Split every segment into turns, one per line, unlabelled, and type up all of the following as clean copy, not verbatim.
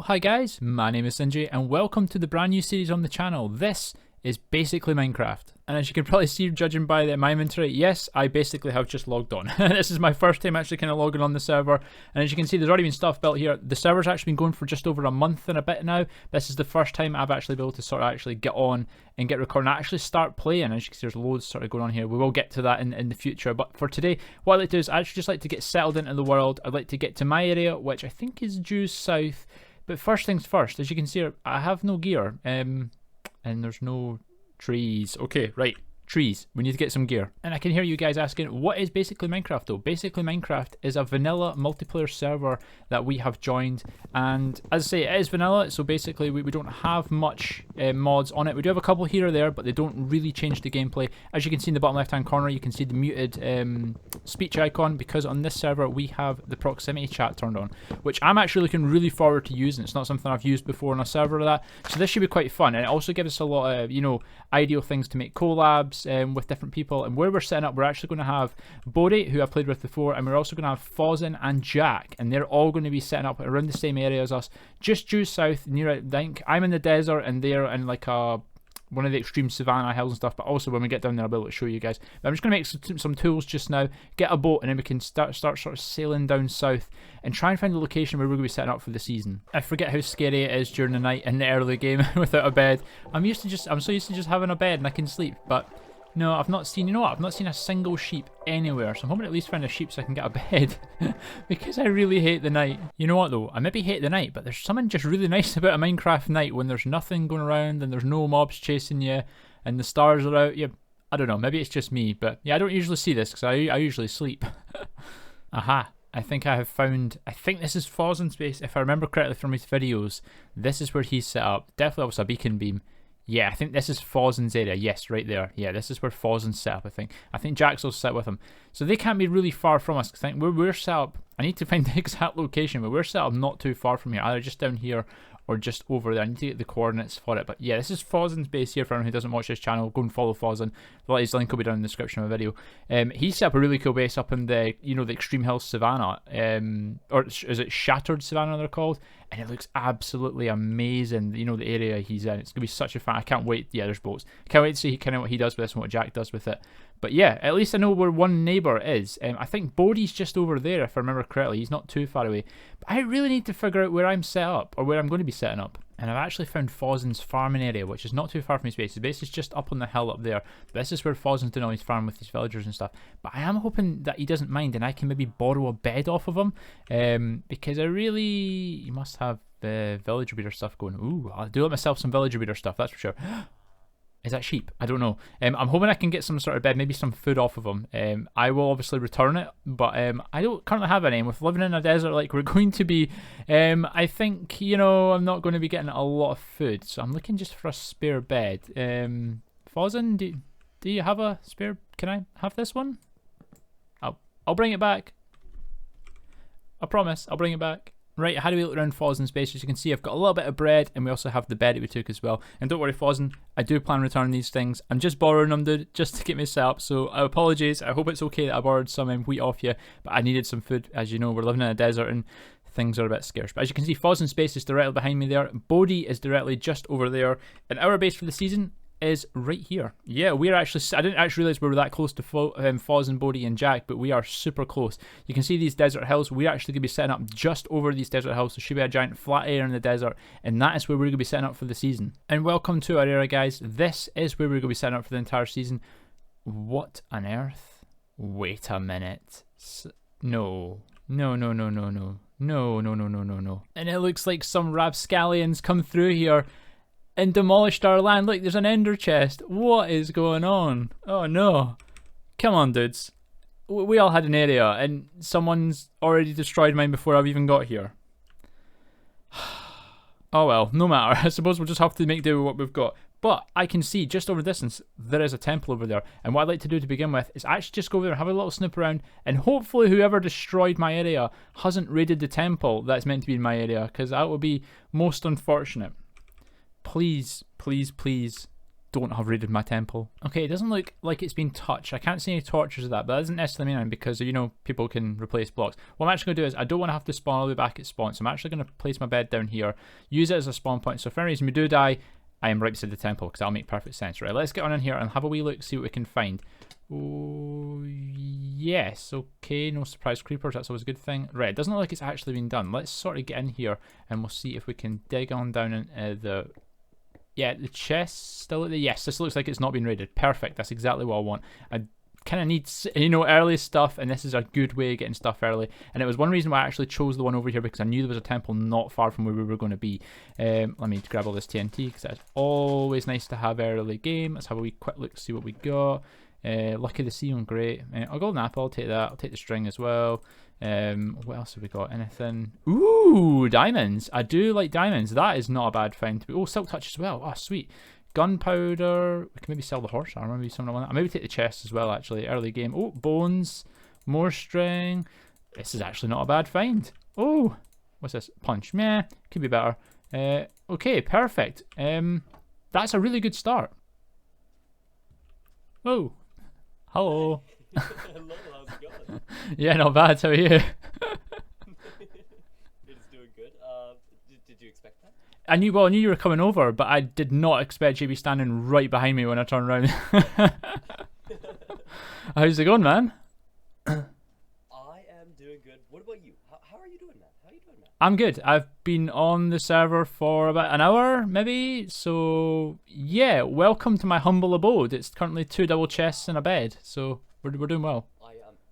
Oh, hi guys, my name is Zinjy and welcome to the brand new series on the channel. This is basically Minecraft. And as you can probably see, judging by my inventory, yes, I basically have just logged on. This is my first time actually kind of logging on the server. And as you can see, there's already been stuff built here. The server's actually been going for just over a month and a bit now. This is the first time I've actually been able to sort of actually get on and get recording and actually start playing. As you can see, there's loads sort of going on here. We will get to that in the future. But for today, what I'd like to do is I actually just like to get settled into the world. I'd like to get to my area, which I think is due south. But first things first, as you can see, I have no gear. And there's no trees. Okay, right. Trees. We need to get some gear. And I can hear you guys asking, what is basically Minecraft though? Basically Minecraft is a vanilla multiplayer server that we have joined. And as I say, it is vanilla, so basically we don't have much mods on it. We do have a couple here or there, but they don't really change the gameplay. As you can see in the bottom left hand corner, you can see the muted speech icon, because on this server we have the proximity chat turned on, which I'm actually looking really forward to using. It's not something I've used before on a server of that, so this should be quite fun. And it also gives us a lot of, you know, ideal things to make collabs with different people. And where we're setting up, we're actually going to have Bodhi, who I've played with before, and we're also going to have Fawzin and Jack, and they're all going to be setting up around the same area as us, just due south near, I think I'm in the desert and they're in like one of the extreme savannah hills and stuff. But also when we get down there I'll be able to show you guys. But I'm just going to make some tools just now, get a boat, and then we can start sort of sailing down south and try and find the location where we're going to be setting up for the season. I forget how scary it is during the night in the early game without a bed. I'm so used to just having a bed and I can sleep, but no, I've not seen, you know what, I've not seen a single sheep anywhere, so I'm hoping to at least find a sheep so I can get a bed, because I really hate the night. You know what though, I maybe hate the night, but there's something just really nice about a Minecraft night when there's nothing going around and there's no mobs chasing you and the stars are out. Yeah, I don't know, maybe it's just me, but yeah, I don't usually see this because I usually sleep. Aha. I think I have found, I think this is Fawzin's base, if I remember correctly from his videos. This is where he's set up, definitely was a beacon beam. Yeah, I think this is Fawzin's area. Yes, right there. Yeah, this is where Fawzin's set up, I think. I think Jack's also set with him. So they can't be really far from us, because I think we're set up, I need to find the exact location, but we're set up not too far from here, either just down here or just over there. I need to get the coordinates for it. But yeah, this is Fawzin's base here. For anyone who doesn't watch this channel, go and follow Fawzin. His link will be down in the description of the video. He set up a really cool base up in the, you know, the Extreme Hills Savannah. Or is it Shattered Savannah they're called? And it looks absolutely amazing, you know, the area he's in. It's going to be such a fan. I can't wait. Yeah, there's boats. Can't wait to see kind of what he does with this and what Jack does with it. But yeah, at least I know where one neighbour is. I think Bodhi's just over there, if I remember correctly. He's not too far away. But I really need to figure out where I'm set up, or where I'm going to be setting up. And I've actually found Fawzin's farming area, which is not too far from his base. His base is just up on the hill up there. But this is where Fawzin's doing all his farm with his villagers and stuff. But I am hoping that he doesn't mind and I can maybe borrow a bed off of him. Because I really... He must have the villager breeder stuff going. Ooh, I'll do it myself, some villager breeder stuff, that's for sure. Is that sheep? I don't know. I'm hoping I can get some sort of bed, maybe some food off of him. I will obviously return it, but I don't currently have any. With living in a desert like we're going to be, I think, you know, I'm not going to be getting a lot of food, so I'm looking just for a spare bed. Fawzin, do you have a spare? Can I have this one? I'll bring it back. I promise, I'll bring it back. Right, how do we look around Fawzin's base? As you can see, I've got a little bit of bread, and we also have the bed that we took as well. And don't worry, Fawzin, I do plan on returning these things. I'm just borrowing them, dude, just to get me set up. So apologies. I hope it's okay that I borrowed some wheat off you, but I needed some food. As you know, we're living in a desert and things are a bit scarce. But as you can see, Fawzin's base is directly behind me there. Bodhi is directly just over there. And our base for the season is right here. Yeah, we're actually, I didn't actually realize we were that close to Fawzin, Bodhi and Jack, but we are super close. You can see these desert hills. We're actually going to be setting up just over these desert hills. There should be a giant flat area in the desert, and that is where we're going to be setting up for the season. And welcome to our area, guys. This is where we're going to be setting up for the entire season. What on earth? Wait a minute. No. No. And it looks like some rapscallions come through here and demolished our land. Look, there's an ender chest. What is going on? Oh no. Come on, dudes. We all had an area and someone's already destroyed mine before I've even got here. Oh well, no matter. I suppose we'll just have to make do with what we've got. But I can see just over distance there is a temple over there. And what I'd like to do to begin with is actually just go over there and have a little snoop around. And hopefully whoever destroyed my area hasn't raided the temple that's meant to be in my area, because that would be most unfortunate. Please, please, please. don't have raided my temple. Okay, it doesn't look like it's been touched. I can't see any torches of that, but that doesn't necessarily mean anything because, you know, people can replace blocks. What I'm actually going to do is I don't want to have to spawn all the way back at spawn, so I'm actually going to place my bed down here, use it as a spawn point. So if for any reason we do die, I am right beside the temple because that'll make perfect sense. Right, let's get on in here and have a wee look, see what we can find. Oh, yes, okay, no surprise creepers, that's always a good thing. Right, it doesn't look like it's actually been done. Let's sort of get in here and we'll see if we can dig on down in the... Yeah, the chest still at the... Yes, this looks like it's not been raided. Perfect, that's exactly what I want. I kind of need, you know, early stuff, and this is a good way of getting stuff early. And it was one reason why I actually chose the one over here, because I knew there was a temple not far from where we were going to be. Let me grab all this TNT, because that's always nice to have early game. Let's have a wee quick look, see what we got. Lucky to see you, great. A golden apple, I'll take that. I'll take the string as well. What else have we got? Anything? Ooh, diamonds. I do like diamonds. That is not a bad find. Oh, silk touch as well. Oh, sweet. Gunpowder. We can maybe sell the horse armor. Maybe someone want that. I'll maybe take the chest as well, actually. Early game. Oh, bones. More string. This is actually not a bad find. Oh, what's this? Punch. Meh. Could be better. Okay, perfect. That's a really good start. Oh. Hello.
Hello, how's it going?
Yeah, not bad. How are you?
You're just doing good. Did you expect that?
I knew you were coming over, but I did not expect you to be standing right behind me when I turned around. How's it going, man?
I am doing good. What about you? How are you doing, man? How are you doing, man?
I'm good. I've been on the server for about an hour, maybe. So yeah, welcome to my humble abode. It's currently 2 double chests and a bed, so we're doing well.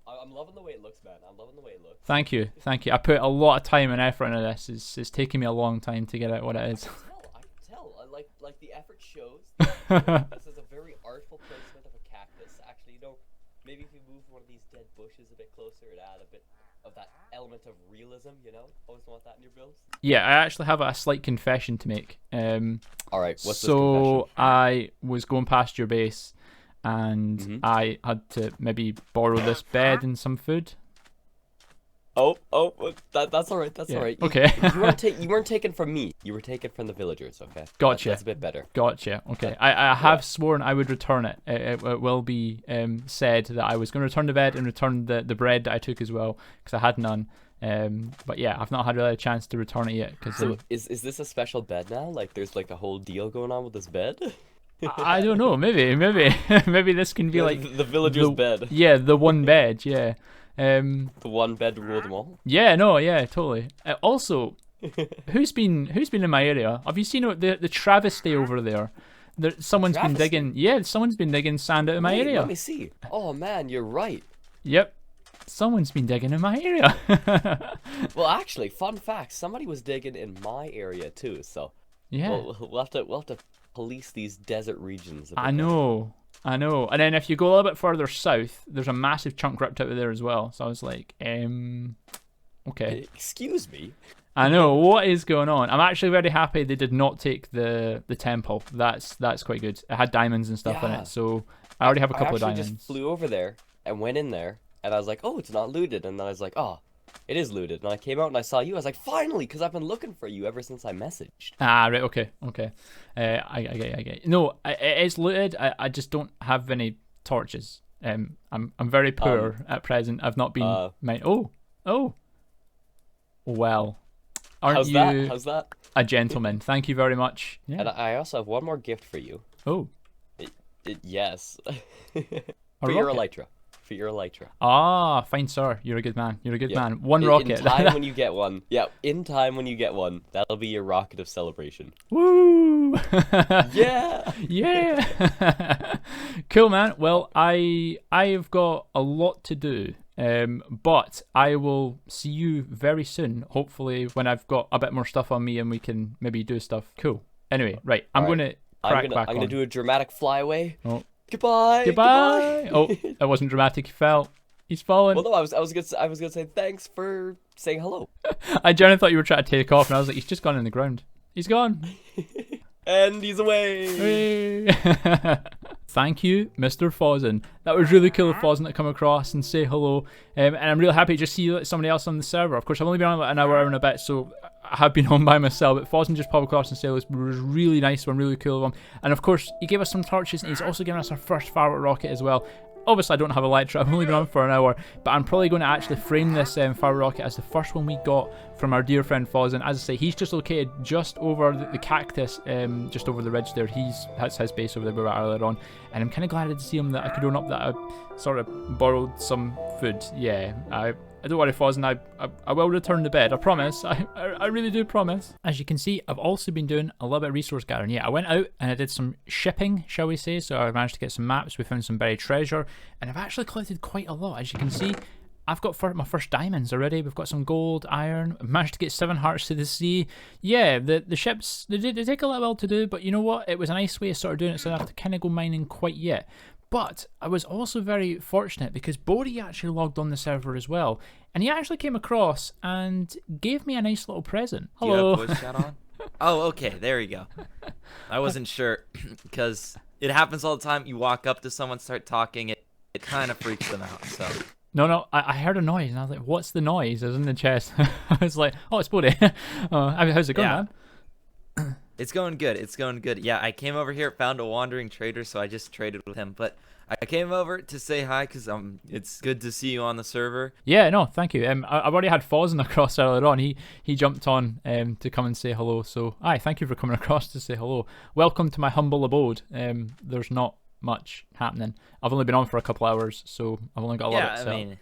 I'm loving the way it looks, man. I'm loving the way it looks.
Thank you. I put a lot of time and effort into this. It's taking me a long time to get out what it is.
I can tell. Like the effort shows. This is a very artful placement of a cactus. Actually, you know, maybe if you move one of these dead bushes a bit closer, it'd add a bit of that element of realism, you know? Always want that in your builds.
Yeah, I actually have a slight confession to make.
All right, what's this confession?
So I was going past your base, and I had to maybe borrow this bed and some food.
That's all right. That's all right.
Okay.
You weren't taken from me. You were taken from the villagers. Okay.
Gotcha.
That's a bit better.
Gotcha. Okay. I have sworn I would return it. It will be said that I was going to return the bed and return the bread that I took as well, because I had none. But yeah, I've not had really a chance to return it yet. Cause,
so is this a special bed now? Like there's like a whole deal going on with this bed?
I don't know. Maybe maybe this can be like
the villager's bed.
Yeah, the one bed. Yeah.
The one bed to rule them all.
Yeah, no, yeah, totally. Also, who's been in my area? Have you seen the travesty over there? Someone's been digging. Yeah, someone's been digging sand out of my area.
Let me see. Oh man, you're right.
Yep, someone's been digging in my area.
Well, actually, fun fact: somebody was digging in my area too. So
yeah,
we'll have to police these desert regions.
I know. And then if you go a little bit further south, there's a massive chunk ripped out of there as well. So I was like, okay.
Excuse me.
I know, what is going on? I'm actually very happy they did not take the temple. That's quite good. It had diamonds and stuff in it, so I already have a couple of diamonds.
I just flew over there and went in there, and I was like, oh, it's not looted. And then I was like, oh, it is looted. And I came out and I saw you. I was like, finally, because I've been looking for you ever since I messaged.
Ah, right, okay. I get it. No, it is looted. I just don't have any torches. I'm very poor at present. I've not been... Oh. Well, aren't you
How's that?
A gentleman? Thank you very much. Yeah.
And I also have one more gift for you.
Oh.
Yes. For your elytra. For your elytra.
Ah, fine, sir. You're a good man. Man. One rocket.
In time when you get one. Yeah, in time when you get one, that'll be your rocket of celebration.
Woo!
Yeah!
Yeah! Cool, man. Well, I've got a lot to do. But I will see you very soon, hopefully when I've got a bit more stuff on me and we can maybe do stuff. Cool. Anyway, right. I'm going to crack back on.
I'm going to do a dramatic flyaway.
Oh.
Goodbye.
Oh, that wasn't dramatic. He fell. He's fallen.
Well, no, I was gonna say thanks for saying hello.
I genuinely thought you were trying to take off, and I was like, he's just gone in the ground. He's gone.
And he's away.
Thank you, Mr. Fawzin. That was really cool of Fawzin to come across and say hello. And I'm really happy to just see somebody else on the server. Of course, I've only been on about an hour and a bit, so have been home by myself, but Fozzen just popped across and said it was really nice one, really cool one. And of course, he gave us some torches, and he's also given us our first firework rocket as well. Obviously, I don't have a lighter. I've only been on for an hour, but I'm probably going to actually frame this firework rocket as the first one we got from our dear friend Fozzen. As I say, he's just located just over the cactus, just over the ridge there. That's his base over there we were earlier on, and I'm kind of glad to see him that I could own up that I sort of borrowed some food. Yeah, don't worry, Fozzen, I will return to bed, I promise. I really do promise. As you can see, I've also been doing a little bit of resource gathering. Yeah, I went out and I did some shipping, shall we say. So I managed to get some maps, we found some buried treasure, and I've actually collected quite a lot. As you can see, I've got my first diamonds already. We've got some gold, iron. I've managed to get 7 hearts to the sea. Yeah, the ships, they take a little while to do, but you know what? It was a nice way of sort of doing it, so I don't have to kind of go mining quite yet. But I was also very fortunate because Bodhi actually logged on the server as well. And he actually came across and gave me a nice little present. Hello.
Do you have voice chat on? Oh, okay. There you go. I wasn't sure because it happens all the time. You walk up to someone, start talking. It kind of freaks them out. So.
No, I heard a noise and I was like, what's the noise? I was in the chest. I was like, oh, it's Bodhi. How's it going, man?
It's going good. It's going good. Yeah, I came over here, found a wandering trader, so I just traded with him. But I came over to say hi because it's good to see you on the server.
Yeah, no, thank you. I've already had Fozzen across earlier on. He jumped on to come and say hello. So, thank you for coming across to say hello. Welcome to my humble abode. There's not much happening. I've only been on for a couple hours, so I've only got a lot of
I mean,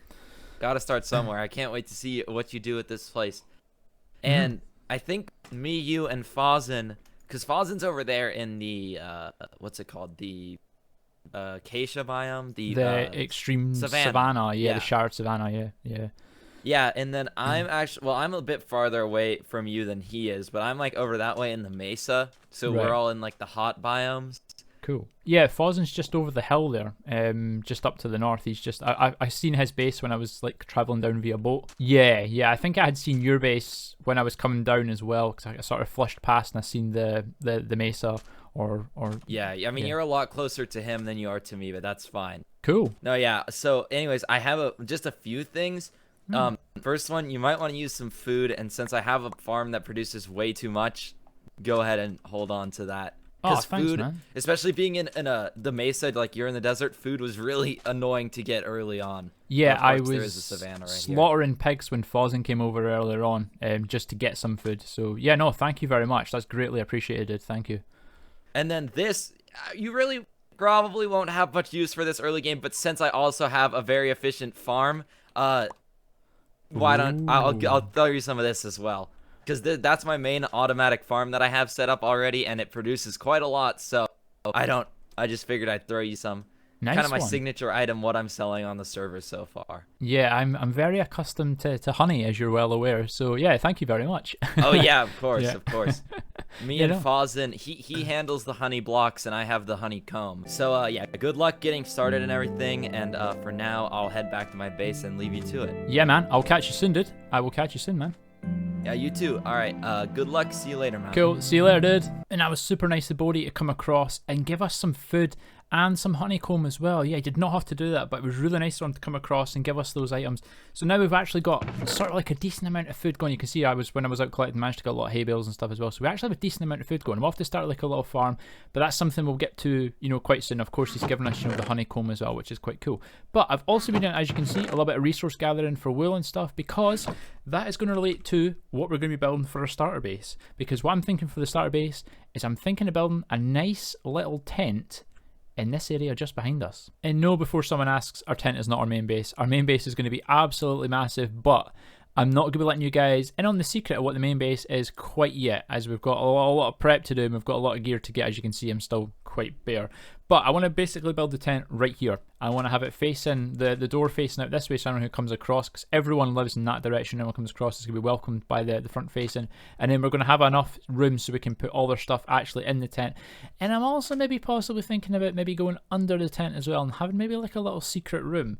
gotta start somewhere. I can't wait to see what you do with this place. And I think me, you, and Fozzen, because Fozzen's over there in the what's it called, the acacia biome, the
extreme savanna. Yeah, the shared savanna. Yeah. And then I'm I'm a bit farther away from you than he is, but I'm like over that way in the mesa, so we're all in like the hot biomes. Cool. Yeah, Fozzen's just over the hill there, just up to the north. He's just, I seen his base when I was like traveling down via boat. Yeah, I think I had seen your base when I was coming down as well, because I sort of flushed past and I seen the mesa or.
Yeah, I mean you're a lot closer to him than you are to me, but that's fine.
Cool.
No, yeah. So, anyways, I have just a few things. First one, you might want to use some food, and since I have a farm that produces way too much, go ahead and hold on to that. Because food,
man.
Especially being in the mesa, like you're in the desert, food was really annoying to get early on.
Yeah, I was
there is a savanna right
slaughtering pigs when Fozzen came over earlier on, just to get some food. So yeah, no, thank you very much. That's greatly appreciated. Thank you.
And then this, you really probably won't have much use for this early game, but since I also have a very efficient farm, I'll throw you some of this as well. Because that's my main automatic farm that I have set up already, and it produces quite a lot, so I just figured I'd throw you some.
Nice
kind of my
one.
signature item, what I'm selling on the server so far.
Yeah, I'm very accustomed to honey, as you're well aware, so yeah, thank you very much.
Oh yeah, of course,
Yeah.
of course. Me and Fozzen, he handles the honey blocks, and I have the honeycomb. So yeah, good luck getting started and everything, and for now, I'll head back to my base and leave you to it.
Yeah, man, I'll catch you soon, dude. I will catch you soon, man.
Yeah, you too. All right, good luck. See you later, man.
Cool. See you later, dude. And that was super nice of Bodhi to come across and give us some food and some honeycomb as well. Yeah, he did not have to do that, but it was really nice of him to come across and give us those items. So now we've actually got sort of like a decent amount of food going. You can see when I was out collecting, managed to get a lot of hay bales and stuff as well. So we actually have a decent amount of food going. We'll have to start like a little farm, but that's something we'll get to, quite soon. Of course, he's given us, the honeycomb as well, which is quite cool. But I've also been doing, as you can see, a little bit of resource gathering for wool and stuff, because that is going to relate to what we're going to be building for our starter base. Because what I'm thinking for the starter base is I'm thinking of building a nice little tent in this area just behind us. And no, before someone asks, our tent is not our main base. Our main base is going to be absolutely massive, but I'm not going to be letting you guys in on the secret of what the main base is quite yet, as we've got a lot of prep to do and we've got a lot of gear to get. As you can see, I'm still quite bare. But I want to basically build the tent right here. I want to have it facing, the door facing out this way, so anyone who comes across, because everyone lives in that direction, anyone comes across is going to be welcomed by the front facing. And then we're going to have enough room so we can put all their stuff actually in the tent. And I'm also maybe possibly thinking about maybe going under the tent as well and having maybe like a little secret room.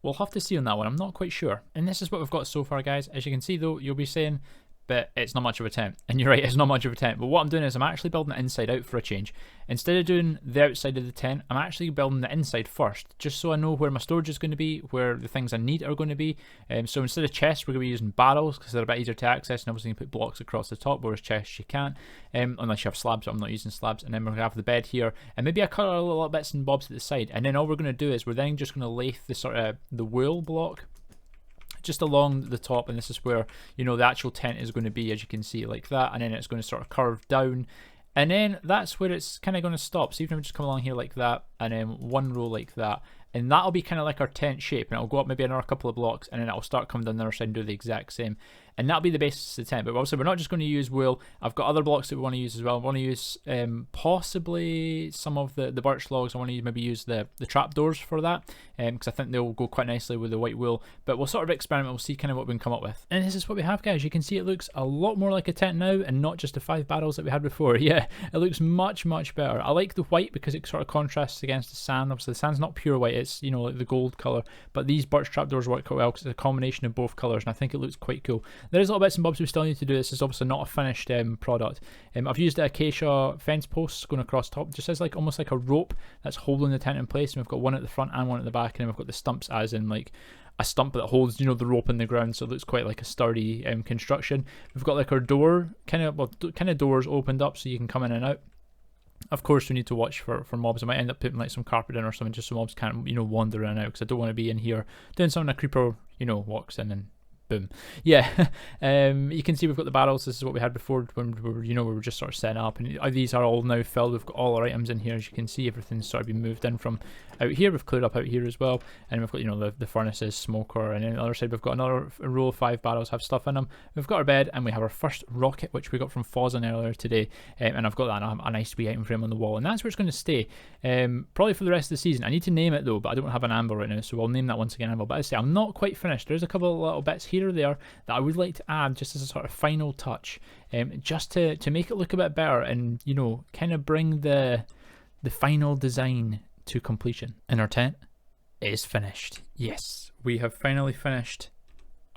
We'll have to see on that one. I'm not quite sure. And this is what we've got so far, guys. As you can see, though, you'll be saying, but it's not much of a tent. And you're right, it's not much of a tent. But what I'm doing is I'm actually building it inside out for a change. Instead of doing the outside of the tent, I'm actually building the inside first, just so I know where my storage is going to be, where the things I need are going to be. So instead of chests, we're going to be using barrels because they're a bit easier to access, and obviously you can put blocks across the top, whereas chests you can't, unless you have slabs, but I'm not using slabs. And then we're going to have the bed here, and maybe I cut a little bits and bobs at the side. And then all we're going to do is we're then just going to lathe the sort of the wool block just along the top, and this is where, you know, the actual tent is going to be, as you can see, like that, and then it's going to sort of curve down, and then that's where it's kind of going to stop. So even if we just come along here like that, and then one row like that, and that'll be kind of like our tent shape, and it'll go up maybe another couple of blocks, and then it'll start coming down the other side and do the exact same. And that'll be the basis of the tent. But obviously we're not just going to use wool. I've got other blocks that we want to use as well. I want to use possibly some of the birch logs. I want to maybe use the trapdoors for that, because I think they'll go quite nicely with the white wool. But we'll sort of experiment. We'll see kind of what we can come up with. And this is what we have, guys. You can see it looks a lot more like a tent now, and not just the 5 barrels that we had before. Yeah, it looks much better. I like the white because it sort of contrasts against the sand. Obviously the sand's not pure white, it's, you know, like the gold colour, but these birch trapdoors work quite well because it's a combination of both colours, and I think it looks quite cool. There's little bits and bobs we still need to do. This is obviously not a finished product. I've used the acacia fence posts going across top, just as like almost like a rope that's holding the tent in place, and we've got one at the front and one at the back, and then we've got the stumps as in like a stump that holds, you know, the rope in the ground, so it looks quite like a sturdy construction. We've got like our door kind of doors opened up so you can come in and out. Of course, we need to watch for mobs. I might end up putting like some carpet in or something just so mobs can't, you know, wander in and out, because I don't want to be in here doing something a creeper, you know, walks in and boom. Yeah. You can see we've got the barrels. This is what we had before when we were just sort of setting up, and these are all now filled. We've got all our items in here. As you can see, everything's sort of been moved in from out here. We've cleared up out here as well, and we've got, you know, the furnaces, smoker, and then on the other side we've got another row of 5 barrels have stuff in them. We've got our bed, and we have our first rocket, which we got from Fozzen earlier today, and I've got that a nice wee item frame on the wall, and that's where it's going to stay probably for the rest of the season. I need to name it though, but I don't have an anvil right now, so I'll name that once again anvil. But I say I'm not quite finished. There's a couple of little bits here or there that I would like to add just as a sort of final touch, just to make it look a bit better, and, you know, kind of bring the final design to completion. And our tent is finished. Yes, we have finally finished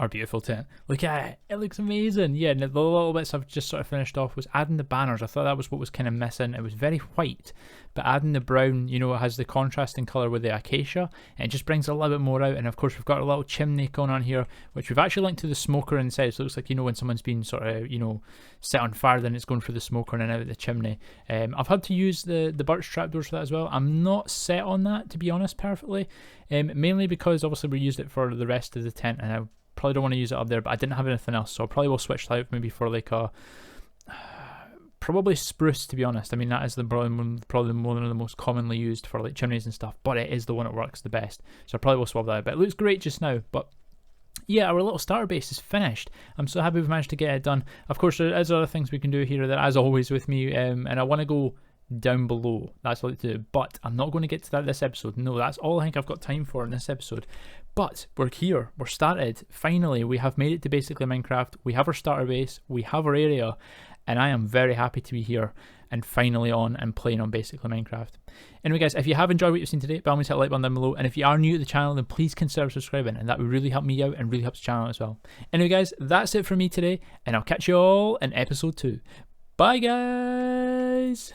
our beautiful tent. Look at it, it looks amazing. Yeah, and the little bits I've just sort of finished off was adding the banners. I thought that was what was kind of missing. It was very white, but adding the brown, you know, it has the contrasting colour with the acacia, and it just brings a little bit more out. And of course we've got a little chimney going on here, which we've actually linked to the smoker inside, so it looks like, you know, when someone's been sort of, you know, set on fire, then it's going through the smoker and then out of the chimney. I've had to use the birch trapdoors for that as well. I'm not set on that, to be honest, perfectly, mainly because obviously we used it for the rest of the tent, and I probably don't want to use it up there, but I didn't have anything else, so I probably will switch that out maybe for like a probably spruce, to be honest. I mean, that is probably one of the most commonly used for like chimneys and stuff, but it is the one that works the best, so I probably will swap that out. But it looks great just now. But yeah, our little starter base is finished. I'm so happy we've managed to get it done. Of course, there is other things we can do here that, as always with me, and I want to go down below. That's what I like to do, but I'm not going to get to that this episode. No, that's all I think I've got time for in this episode. But we're here, we're started. Finally, we have made it to Basically Minecraft. We have our starter base, we have our area, and I am very happy to be here and finally on and playing on Basically Minecraft. Anyway, guys, if you have enjoyed what you've seen today, by all means hit the like button down below, and if you are new to the channel, then please consider subscribing, and that would really help me out and really helps the channel as well. Anyway, guys, that's it for me today, and I'll catch you all in episode 2. Bye, guys!